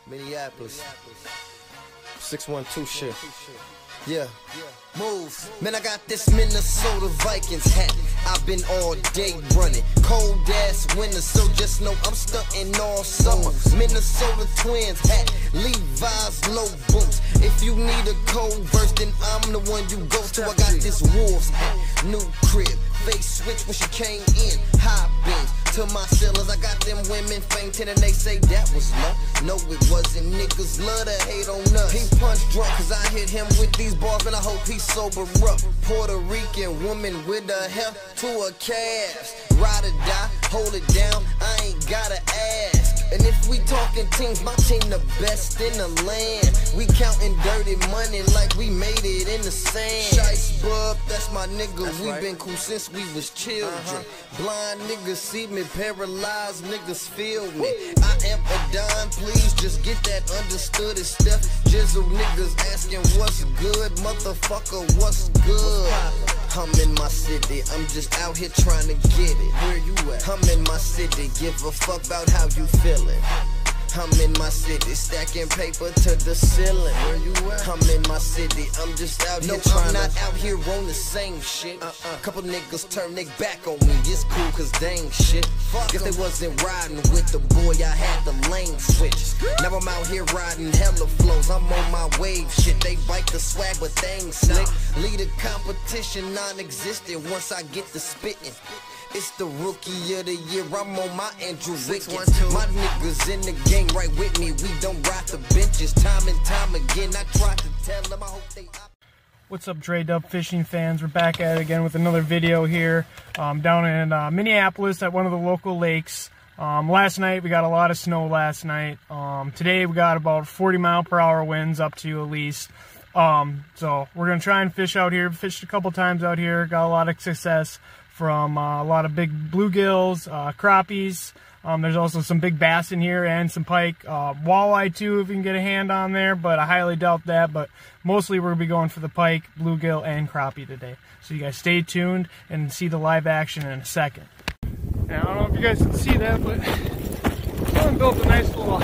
Minneapolis. 612 shit. Yeah. Move. Man, I got this Minnesota Vikings hat. I've been all day running. Cold ass winter, so just know I'm stunting all summer. Minnesota Twins hat. Levi's low boots. If you need a cold verse, then I'm the one you go to. I got this Wolves hat. New crib. Face switch when she came in. High beams. To my ceilings, I got them women fainting and they say that was love. No, it wasn't. Niggas love to hate on us. He punched drunk cause I hit him with these bars and I hope he sober up. Puerto Rican woman with her hair to her calves. Ride or die, hold it down, I ain't gotta ask. And if we talking teams, my team the best in the land. We counting dirty money like we made it in the sand. Shice bub, that's my nigga, we been cool since we was children. Blind niggas see me, paralyzed niggas feel me. I am a dime, please just get that understood. It's Steph Jizzle niggas asking what's good, motherfucker, what's good? I'm in my city, I'm just out here trying to get it. Where you at? I'm in my city, give a fuck about how you feeling. I'm in my city, stacking paper to the ceiling. Where you at? I'm in my city, I'm just out here trying I'm not out here on the same shit. Couple niggas turn their back on me, it's cool cause they ain't shit. Guess they wasn't riding with the boy, I had the lane switch. Now I'm out here riding hella flows, I'm on my wave shit. They bite the swag but they ain't slick. Lead a competition non-existent once I get the spitting. It's the rookie of the year, I'm on my Andrew Wiggins. My niggas in the game right with me, we don't ride the benches. Time and time again, I try to tell them, I hope they... What's up, Dre Dub fishing fans? We're back at it again with another video here down in Minneapolis at one of the local lakes. Last night, we got a lot of snow last night. Today, we got about 40-mile-per-hour winds up to at least. So we're going to try and fish out here. Fished a couple times out here, got a lot of success from a lot of big bluegills, crappies. There's also some big bass in here and some pike. Walleye too, if you can get a hand on there, but I highly doubt that. But mostly we're going to be going for the pike, bluegill, and crappie today. So you guys stay tuned and see the live action in a second. Now, I don't know if you guys can see that, but someone built a nice little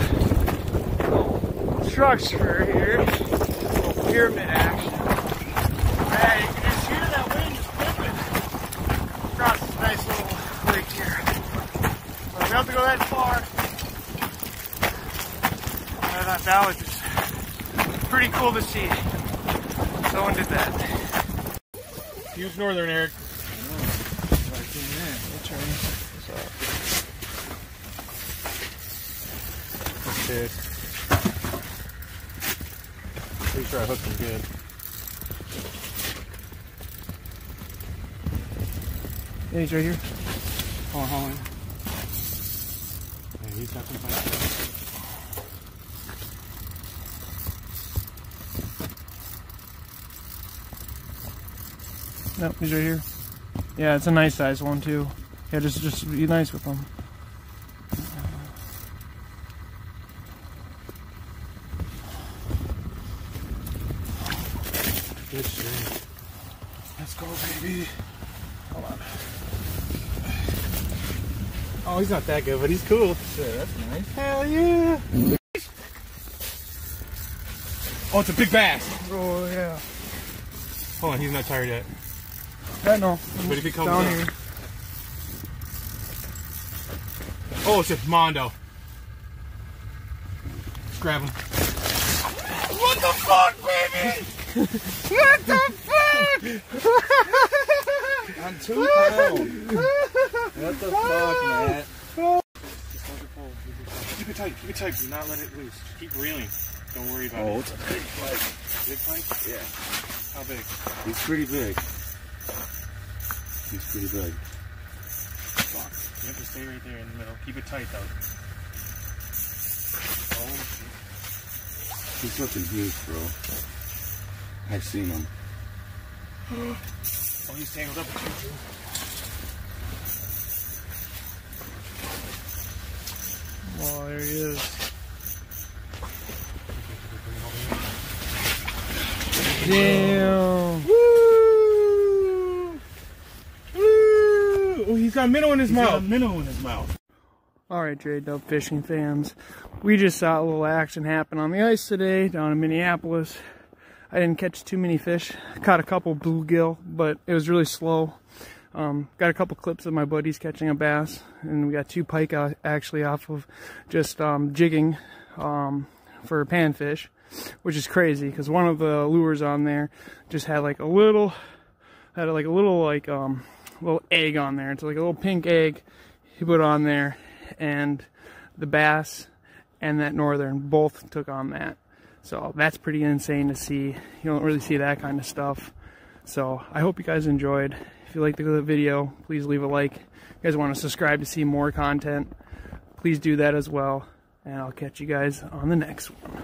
structure here. A little pyramid action. Hey, you can just hear that wind just whipping across this nice little lake here. So we don't have to go that far. I thought that was just pretty cool to see. Someone did that. Huge northern, Eric. Okay. Pretty sure I hooked him good. Yeah, he's right here. Hold on. Yeah, he's got some fight. Nope, he's right here. Yeah, it's a nice size one too. Yeah, just be nice with them. Good shit. Let's go, baby. Hold on. Oh, he's not that good, but he's cool. Shit, that's nice. Hell yeah. Oh, it's a big bass. Oh, yeah. Hold on, he's not tired yet. I know. But if he comes down up. here. Oh, it's a Mondo. Let's grab him. What the fuck, baby? What the fuck? I'm 2 pounds. What the fuck, man? Keep it tight, keep it tight. Do not let it loose. Keep reeling. Don't worry about it. Oh, it's a big pike. Big pike? Yeah. How big? He's pretty big. He's pretty big. Fuck. You have to stay right there in the middle. Keep it tight, though. Oh, shit. He's looking huge, bro. I've seen him. Oh, he's tangled up with you, too. Oh, there he is. Damn. Woo! Woo! Oh, he's got a minnow in his mouth. Got a minnow in his mouth. Alright, J-Dub fishing fans, we just saw a little action happen on the ice today down in Minneapolis. I didn't catch too many fish. I caught a couple bluegill, but it was really slow. Got a couple clips of my buddies catching a bass, and we got 2 pike actually off of just jigging for panfish, which is crazy because one of the lures on there just had like a little egg on there. It's like a little pink egg he put on there, and the bass and that northern both took on that. So that's pretty insane to see. You don't really see that kind of stuff. So I hope you guys enjoyed. If you liked the video, please leave a like. If you guys want to subscribe to see more content, please do that as well. And I'll catch you guys on the next one.